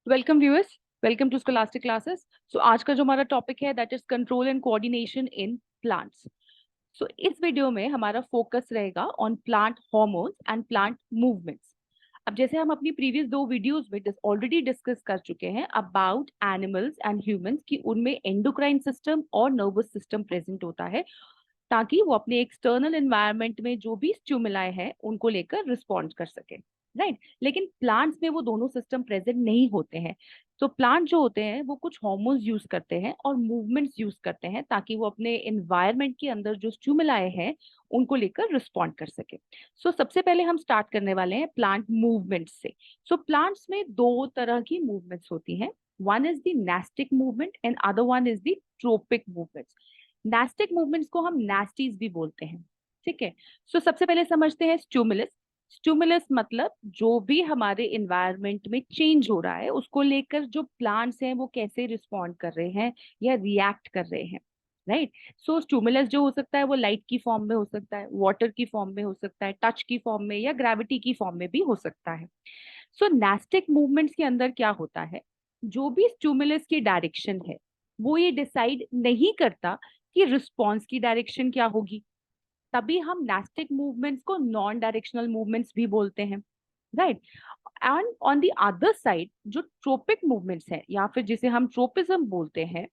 Welcome viewers, welcome to Scholastic classes. So आज का जो हमारा टॉपिक है that is control and coordination in plants. So इस वीडियो में हमारा फोकस रहेगा on plant hormones and plant movements. अब जैसे हम अपनी प्रीवियस दो वीडियोस में ऑलरेडी डिस्कस कर चुके हैं अबाउट एनिमल्स एंड ह्यूमंस कि उनमें एंडोक्राइन सिस्टम और नर्वस सिस्टम प्रेजेंट होता है ताकि वो अपने एक्सटर्नल एनवायरनमेंट में जो भी स्टिमुलाई है उनको लेकर रिस्पॉन्ड कर सके, राइट। लेकिन प्लांट्स में वो दोनों सिस्टम प्रेजेंट नहीं होते हैं। तो प्लांट जो होते हैं वो कुछ हार्मोन्स यूज करते हैं और मूवमेंट्स यूज करते हैं ताकि वो अपने एनवायरनमेंट के अंदर जो स्टिमुलाई है उनको लेकर रिस्पॉन्ड कर सके। सो सबसे पहले हम स्टार्ट करने वाले हैं प्लांट मूवमेंट्स से। सो प्लांट्स में दो तरह की मूवमेंट्स होती हैं। One is the nastic movement and other one is the trophic movements. Nastic movements को हम नेस्टीज भी बोलते हैं, ठीक है। सो सबसे पहले समझते हैं स्टिमुलस। स्टिमुलस मतलब जो भी हमारे इन्वायरमेंट में चेंज हो रहा है उसको लेकर जो प्लांट्स हैं वो कैसे रिस्पॉन्ड कर रहे हैं या रिएक्ट कर रहे हैं, राइट। सो स्टिमुलस जो हो सकता है वो लाइट की फॉर्म में हो सकता है, वाटर की फॉर्म में हो सकता है, टच की फॉर्म में या ग्रेविटी की फॉर्म में भी हो सकता है। सो नेस्टिक मूवमेंट्स के अंदर क्या होता है, जो भी स्टिमुलस की डायरेक्शन है वो ये डिसाइड नहीं करता कि रिस्पॉन्स की डायरेक्शन क्या होगी। तभी हम नेस्टिक मूवमेंट्स को नॉन डायरेक्शनल मूवमेंट्स भी बोलते हैं, right. And on the other side जो ट्रोपिक मूवमेंट्स है या फिर जिसे हम ट्रोपिज्म बोलते हैं,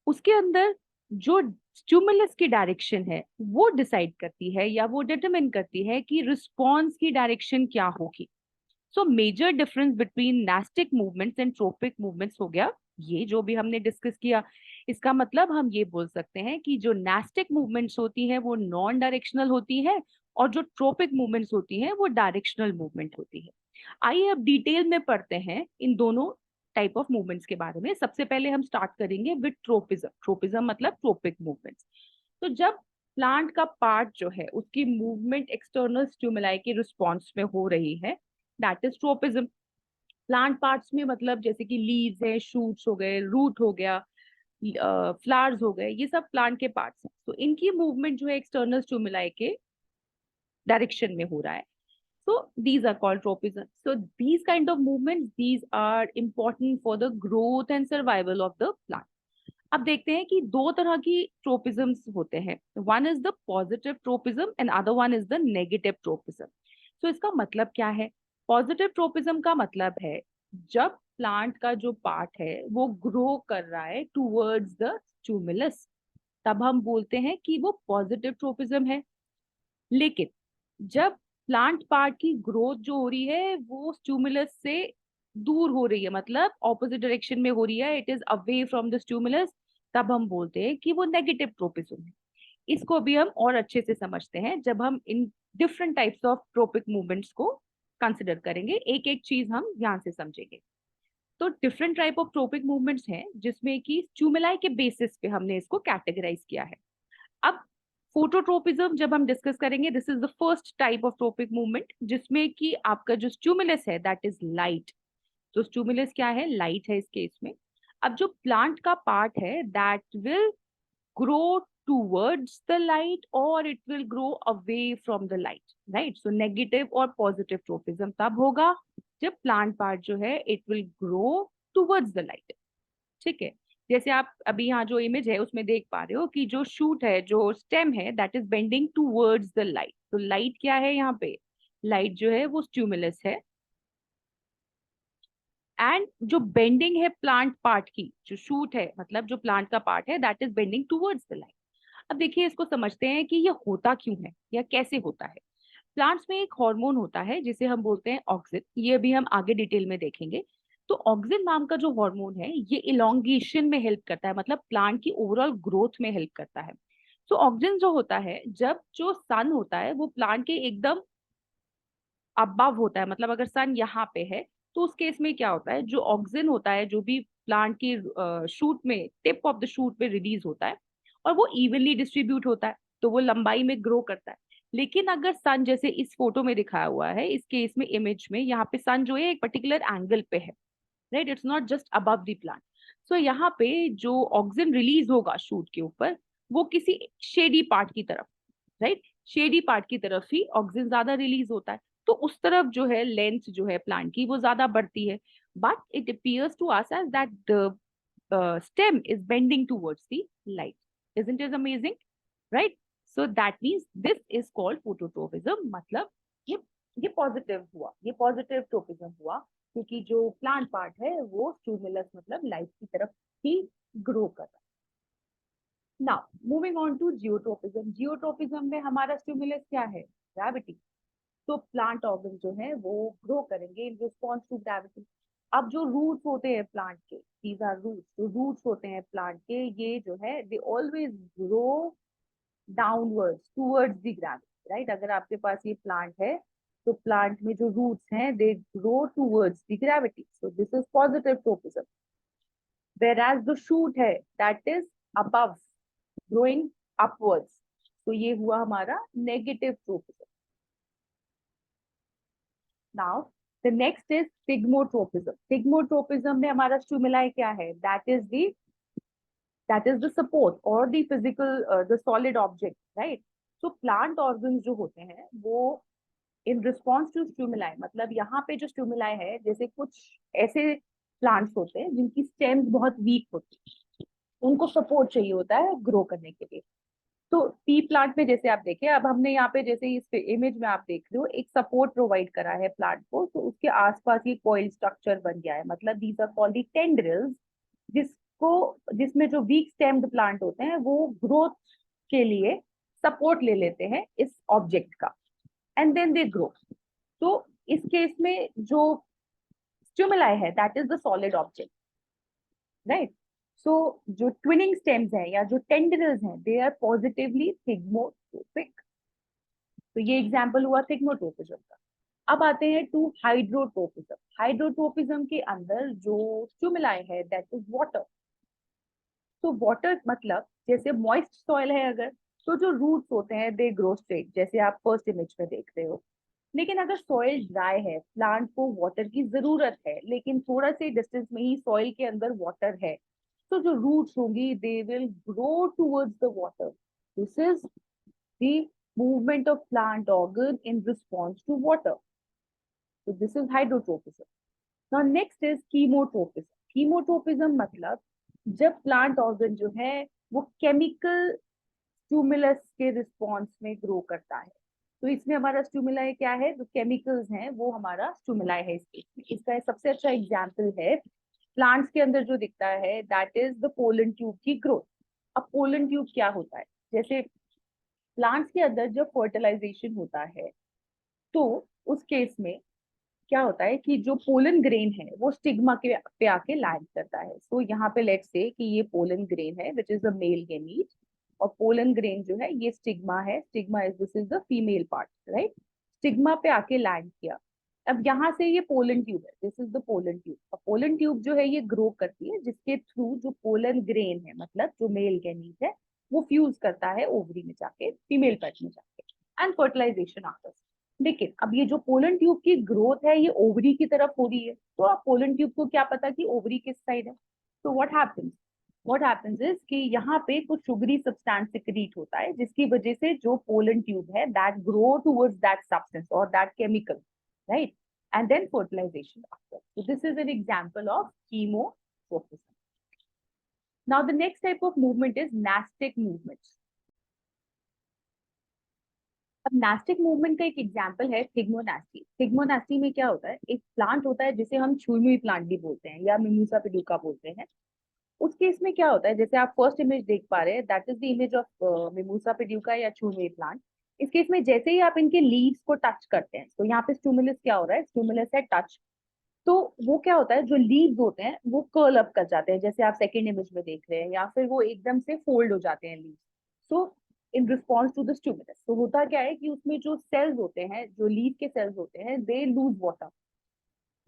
उसके अंदर जो स्टिमुलस की डायरेक्शन है वो डिसाइड करती है या वो डिटरमिन करती है कि रिस्पॉन्स की डायरेक्शन क्या होगी। So major difference between nastic movements and tropic movements हो गया ये जो भी हमने डिस्कस किया। इसका मतलब हम ये बोल सकते हैं कि जो नेस्टिक मूवमेंट्स होती हैं वो नॉन डायरेक्शनल होती है और जो ट्रोपिक मूवमेंट्स होती हैं वो डायरेक्शनल मूवमेंट होती है। आइए अब डिटेल में पढ़ते हैं इन दोनों टाइप ऑफ मूवमेंट्स के बारे में। सबसे पहले हम स्टार्ट करेंगे विद ट्रोपिज्म। ट्रोपिज्म मतलब ट्रोपिक मूवमेंट्स। तो जब प्लांट का पार्ट जो है उसकी मूवमेंट एक्सटर्नल स्टिमुलाई के रिस्पॉन्स में हो रही है, that is tropism. Plant parts में मतलब जैसे कि लीव्स है, शूट्स हो गए, रूट हो गया, फ्लावर्स हो गए, ये सब प्लांट के पार्ट्स हैं। तो इनकी मूवमेंट जो है एक्सटर्नल स्टिमुलाई के डायरेक्शन में हो रहा है। So these are called tropism. So these kind of movements, these are important for the growth and survival of the plant. अब देखते हैं कि दो तरह की ट्रोपिज्म्स होते हैं। One is the positive tropism and other one is the negative tropism. So इसका मतलब क्या है? पॉजिटिव ट्रोपिज्म का मतलब है जब प्लांट का जो पार्ट है वो ग्रो कर रहा है टूवर्ड्स द स्टिमुलस, तब हम बोलते हैं कि वो पॉजिटिव ट्रोपिज्म है। लेकिन जब प्लांट पार्ट की ग्रोथ जो हो रही है वो स्टिमुलस से दूर हो रही है, मतलब ऑपोजिट डायरेक्शन में हो रही है, it is away from the stimulus, तब हम बोलते हैं कि वो नेगेटिव ट्रोपिज्म है। इसको भी हम और अच्छे से समझते हैं जब हम in different types of trophic movements को कंसिडर करेंगे। एक एक चीज हम ध्यान से समझेंगे। तो different type of trophic movements हैं जिसमें कि स्टिमुलाई के बेसिस पे हमने इसको कैटेगराइज किया है। अब फोटोट्रोपिज्म जब हम डिस्कस करेंगे, this is the first type of trophic movement जिसमें कि आपका जो स्टिमुलस है दैट इज लाइट। तो स्टिमुलस क्या है? लाइट है इस केस में। अब जो प्लांट का पार्ट है that will grow towards the light और it will grow away from the light, right. So negative और पॉजिटिव ट्रोपिज्म तब होगा जब प्लांट पार्ट जो है it will grow towards the light, ठीक है। जैसे आप अभी यहाँ जो इमेज है उसमें देख पा रहे हो कि जो शूट है, जो स्टेम है, that is bending towards the light. तो लाइट क्या है यहाँ पे? लाइट जो है वो स्टिमुलस है। एंड जो बेंडिंग है प्लांट पार्ट की, जो शूट है मतलब जो प्लांट का पार्ट है that is bending towards the light. अब देखिए इसको समझते हैं कि ये होता क्यों है या कैसे होता है। प्लांट्स में एक हार्मोन होता है जिसे हम बोलते हैं ऑक्सिन, ये अभी हम आगे डिटेल में देखेंगे। तो ऑक्सिन नाम का जो हार्मोन है ये इलोंगेशन में हेल्प करता है, मतलब प्लांट की ओवरऑल ग्रोथ में हेल्प करता है। तो ऑक्सिन जो होता है, जब जो सन होता है वो प्लांट के एकदम अबव होता है, मतलब अगर सन यहाँ पे है तो उस केस में क्या होता है, जो ऑक्सिन होता है जो भी प्लांट की शूट में, टिप ऑफ द शूट पे रिलीज होता है और वो इवनली डिस्ट्रीब्यूट होता है, तो वो लंबाई में ग्रो करता है। लेकिन अगर सन जैसे इस फोटो में दिखाया हुआ है, इस केस में इमेज में यहाँ पे सन जो है एक पर्टिकुलर एंगल पे है, right, it's not just above the plant. So यहाँ पे जो ऑक्सिन रिलीज होगा शूट के ऊपर वो किसी शेडी पार्ट की तरफ, राइट, शेडी पार्ट की तरफ ही ऑक्सिन ज्यादा रिलीज होता है। तो उस तरफ जो है लेंथ जो है प्लांट की वो ज्यादा बढ़ती है, but it appears to us as that the stem is bending towards the light. Isn't it amazing? Right? So that means this is called phototropism. मतलब ये ये पॉजिटिव हुआ, ये पॉजिटिव ट्रोपिज्म हुआ, क्योंकि जो प्लांट पार्ट है वो स्टिमुलस मतलब लाइट की तरफ ही ग्रो कर रहा है. Now moving on to geotropism. Geotropism में हमारा स्टिमुलस क्या है? ग्रेविटी. तो प्लांट ऑर्गन जो है वो ग्रो करेंगे इन रिस्पॉन्स टू ग्रेविटी. अब जो रूट्स होते हैं प्लांट के, दीज आर रूट्स, जो रूट्स होते हैं प्लांट के, ये जो है they always grow downwards towards the gravity. Right? अगर आपके पास ये प्लांट है तो प्लांट में जो रूट्स हैं they grow towards the gravity. So this is positive tropism. whereas the shoot है that is above, growing upwards. तो ये हुआ हमारा negative tropism. Now, the next is thigmotropism. Thigmotropism में हमारा स्टिमुलाई क्या है? That is the support or the physical, the solid object, right? So plant organs जो होते हैं वो in response to stimuli, मतलब यहाँ पे जो stimuli है, जैसे कुछ ऐसे प्लांट्स होते हैं जिनकी स्टेम्स बहुत वीक होती है, उनको सपोर्ट चाहिए होता है ग्रो करने के लिए. तो टी प्लांट में जैसे आप देखें, अब हमने यहाँ पे जैसे इस इमेज में आप देख रहे हो एक सपोर्ट प्रोवाइड करा है प्लांट को, तो उसके आसपास ये कॉइल स्ट्रक्चर बन गया है, मतलब these are called the tendrils, जिसको जिसमें जो वीक स्टेम्ड प्लांट होते हैं वो ग्रोथ के लिए सपोर्ट ले लेते हैं इस ऑब्जेक्ट का, एंड देन दे ग्रो. तो इस केस में जो स्टिमुलाई है that is the solid object, right? So जो ट्विनिंग स्टेम्स हैं या जो टेंड्रिल्स हैं दे आर पॉजिटिवली थिग्मोट्रोपिक. तो ये एग्जांपल हुआ थिग्मोट्रोपिज्म का. अब आते हैं टू हाइड्रोट्रोपिज्म. हाइड्रोट्रोपिज्म के अंदर जो स्टिमुलाई है दैट इज वाटर. तो वाटर मतलब जैसे मॉइस्ट सॉइल है अगर, तो जो रूट्स होते हैं दे ग्रो स्ट्रेट, जैसे आप फर्स्ट इमेज में देख रहे हो. लेकिन अगर सॉइल ड्राई है, प्लांट को वाटर की जरूरत है, लेकिन थोड़ा से डिस्टेंस में ही सॉइल के अंदर वाटर है, तो जो रूट्स होंगी they will grow towards the water. This is the movement of plant organ in response to water. So this is hydrotropism. Now next is chemotropism. Chemotropism मतलब जब प्लांट ऑर्गन जो है वो केमिकल स्टिमुलस के response में grow करता है. तो इसमें हमारा स्टिमुलाई क्या है? जो केमिकल्स हैं वो हमारा स्टिमुलाई है. इसका सबसे अच्छा एग्जाम्पल है प्लांट्स के अंदर जो दिखता है that is the pollen tube की ग्रोथ. अब पोलन ट्यूब क्या होता है? जैसे प्लांट्स के अंदर जब फर्टिलाइजेशन होता है तो उस केस में क्या होता है कि जो पोलन ग्रेन है वो स्टिग्मा के पे आके लैंड करता है. सो यहाँ पे लेट्स से कि ये पोलन ग्रेन है which is the male gamete, और पोलन ग्रेन जो है ये स्टिग्मा है. Stigma is this is the female part, right? Stigma पे आके लैंड किया. अब यहाँ से ये पोलन ट्यूब है, this is the pollen tube. और पोलन ट्यूब जो है ये ग्रो करती है जिसके थ्रू जो पोलन ग्रेन है मतलब जो मेल गेमीट है वो फ्यूज करता है ओवरी में जाके, फीमेल पैच में जाके, एंड फर्टिलाइजेशन आफ्टर. लेकिन अब ये जो पोलन ट्यूब की ग्रोथ है ये ओवरी की तरफ हो रही है, तो अब पोलन ट्यूब को क्या पता कि ओवरी किस साइड है. तो व्हाट हैपेंस इज कि यहाँ पे कुछ शुगरी सब्सटेंस सिक्रीट होता है जिसकी वजह से जो पोलन ट्यूब है that grow towards that substance और that chemical, right? And then fertilization after. So this is an example of chemotropism. Now the next type of movement is nastic movements. अब nastic movement का एक example है थिग्मोनास्टी. थिग्मोनास्टी में क्या होता है? एक प्लांट होता है जिसे हम छुई मुई प्लांट भी बोलते हैं या मिमोसा पिडुका बोलते हैं. उस केस में क्या होता है, जैसे आप फर्स्ट इमेज देख पा रहे हैं that is the image of mimosa pudica या छुई मुई प्लांट. इस केस में जैसे ही आप इनके लीव्स को टच करते हैं तो यहाँ पे स्टिमुलस क्या हो रहा है? स्टिमुलस है टच. तो वो क्या होता है, जो लीव्स होते हैं वो कर्ल अप कर जाते हैं जैसे आप सेकेंड इमेज में देख रहे हैं, या फिर वो एकदम से फोल्ड हो जाते हैं leaves. So in response to the stimulus, तो होता क्या है कि उसमें जो सेल्स होते हैं, जो लीव के सेल्स होते हैं, दे लूज वाटर,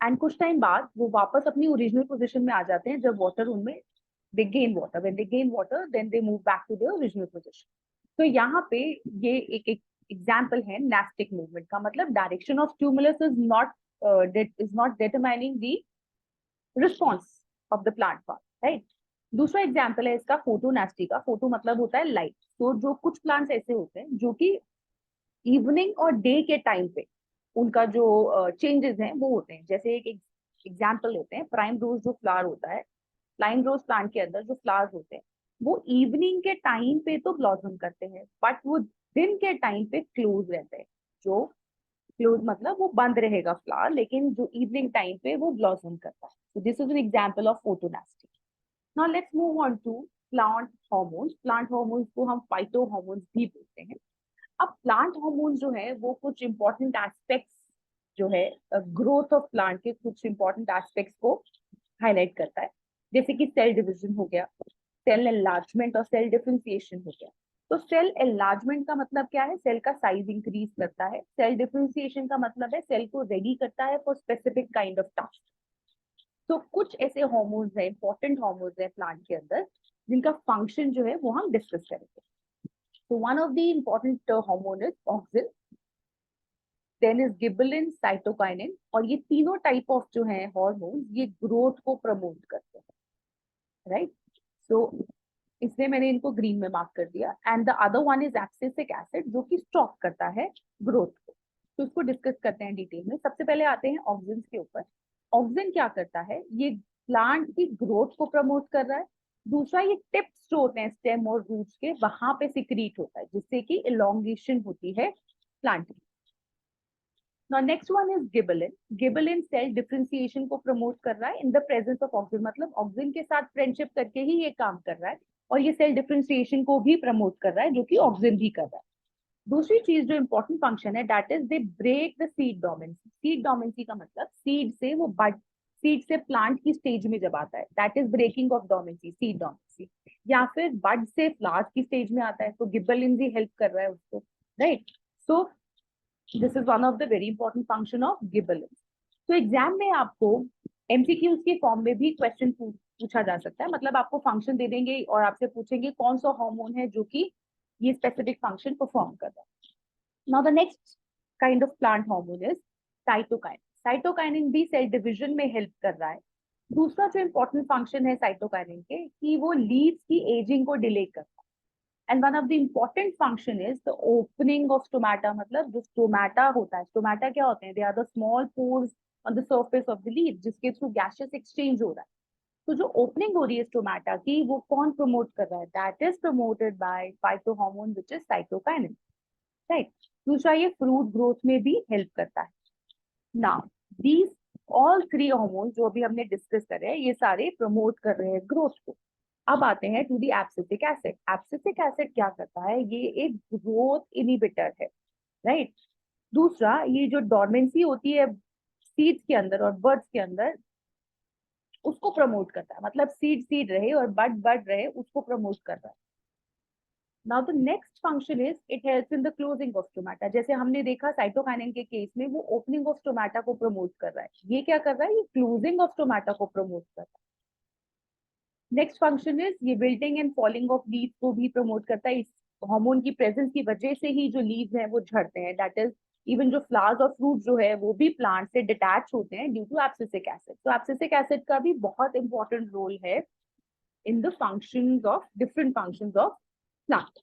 एंड कुछ टाइम बाद वो वापस अपनी ओरिजिनल पोजीशन में आ जाते हैं जब वाटर उनमें they gain water. When they gain water then they move back to their original position. तो यहाँ पे ये एक एग्जांपल है नास्टिक मूवमेंट का. मतलब direction of stimulus is not determining the response of the plant part, right? दूसरा example है इसका फोटोनास्टी का. फोटो मतलब होता है लाइट. तो जो कुछ प्लांट्स ऐसे होते हैं जो कि इवनिंग और डे के टाइम पे उनका जो चेंजेस हैं वो होते हैं। जैसे एक एग्जाम्पल लेते हैं, प्राइम रोज जो फ्लावर होता है, प्राइम रोज प्लांट के अंदर जो फ्लावर्स होते हैं वो इवनिंग के टाइम पे तो ब्लॉसम करते हैं, बट वो दिन के टाइम पे क्लोज रहते हैं। जो क्लोज मतलब वो बंद रहेगा फ्लावर, लेकिन जो इवनिंग टाइम पे वो ब्लॉसम करता है। So this is an example of photonastic. Now let's move on to plant hormones. Plant hormones को हम फाइटो हार्मोन्स भी बोलते हैं। अब प्लांट हार्मोन जो है वो कुछ इंपॉर्टेंट एस्पेक्ट्स जो है ग्रोथ ऑफ प्लांट के कुछ इंपॉर्टेंट एस्पेक्ट्स को हाईलाइट करता है। जैसे कि सेल डिविजन हो गया, सेल एनलार्जमेंट और सेल डिफरेंशिएशन हो गया। तो सेल एनलार्जमेंट का मतलब क्या है? सेल का साइज इंक्रीज करता है। सेल डिफरेंशिएशन का मतलब है सेल को रेडी करता है for specific kind of task. तो कुछ ऐसे हार्मोन्स है, इंपॉर्टेंट हार्मोन्स है प्लांट के अंदर, जिनका फंक्शन जो है वो हम डिस्कस करेंगे। तो one of the important hormone is auxin, then is gibberellin, cytokinin. और ये तीनों टाइप ऑफ जो है हार्मोन्स ये ग्रोथ को प्रमोट करते हैं, राइट? सो इसलिए मैंने इनको ग्रीन में मार्क कर दिया। And the other one is abscisic acid, जो कि स्टॉप करता है ग्रोथ को। तो इसको डिस्कस करते हैं डिटेल में। सबसे पहले आते हैं ऑक्सिन के ऊपर। ऑक्सिन क्या करता है? ये प्लांट की ग्रोथ को प्रमोट कर रहा है। दूसरा, ये टिप्स जो होते हैं स्टेम और रूट्स के, वहां पे सिक्रीट होता है, जिससे कि इलोंगेशन होती है प्लांट की। Now next one is gibberellin. Gibberellin cell differentiation को प्रमोट कर रहा है in the presence of auxin, मतलब ऑक्सिन के साथ फ्रेंडशिप करके ही ये काम कर रहा है, और ये सेल डिफरेंशिएशन को भी प्रमोट कर रहा है, जो कि ऑक्सिन भी कर रहा है। दूसरी चीज जो इंपॉर्टेंट फंक्शन है, that is they break the seed dormancy. Seed dormancy का मतलब सीड से वो बड, सीड से प्लांट की स्टेज में जब आता है, that is breaking of dormancy, seed dormancy. या फिर बड से फ्लावर की स्टेज में आता है, तो गिबरेलिन भी हेल्प कर रहा है उसको, right? So this is one of the very important function of gibberellin. तो एग्जाम में आपको एमसीक्यूज के फॉर्म में भी क्वेश्चन पूछा जा सकता है। मतलब आपको फंक्शन दे देंगे और आपसे पूछेंगे कौन सा हार्मोन है जो कि ये स्पेसिफिक फंक्शन परफॉर्म कर रहा है। Now the next kind of plant hormone is cytokinin. Cytokinin भी सेल डिविजन में हेल्प कर रहा है। दूसरा जो इंपॉर्टेंट फंक्शन है साइटोकाइनिन के, कि वो लीव्स की एजिंग को डिले करता है। And one of the important function is the opening of stomata. मतलब जो स्टोमेटा होता है, स्टोमेटा क्या होते हैं? They are the small pores on the surface of the leaf, जिसके थ्रू गैसेस एक्सचेंज हो रहा है। तो जो ओपनिंग हो रही है स्टोमेटा की, वो कौन प्रमोट कर रहा है? That is promoted by phytohormone which is cytokinin, right? दूसरा, ये फ्रूट ग्रोथ में भी हेल्प करता है। Now these all three hormones जो अभी हमने डिस्कस करे हैं, ये सारे प्रमोट कर रहे हैं ग्रोथ को। अब आते हैं to the abscisic acid. Abscisic acid क्या करता है? ये एक ग्रोथ इनिबिटर है, राइट? दूसरा, ये जो डोरमेंसी होती है सीड्स के अंदर और बर्ड्स के अंदर, उसको प्रमोट करता है। मतलब सीड सीड रहे और बड बड रहे, उसको प्रमोट कर रहा है। Now the next function is it helps in the closing of stomata. जैसे हमने देखा साइटोकाइनिन के केस में, वो ओपनिंग ऑफ स्टोमेटा को प्रमोट कर रहा है। ये क्या कर रहा है? ये क्लोजिंग ऑफ स्टोमेटा को प्रमोट कर रहा है। नेक्स्ट फंक्शन इज ये wilting and falling of leaves को भी प्रमोट करता है। इस हार्मोन की प्रेजेंस की वजह से ही जो लीव्स हैं वो झड़ते हैं। दैट इज इवन जो फ्लावर्स और फ्रूट जो है वो भी प्लांट से डिटैच होते हैं ड्यू टू एब्सिसिक एसिड। तो एब्सिसिक एसिड का भी बहुत इंपॉर्टेंट रोल है in the functions of different functions of plant.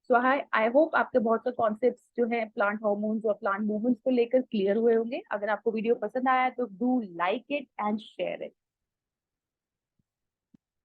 So I hope आपके बहुत से कॉन्सेप्ट्स जो है प्लांट हार्मोन्स और प्लांट मूवमेंट्स को लेकर क्लियर हुए होंगे। अगर आपको वीडियो पसंद आया तो do like it and share it.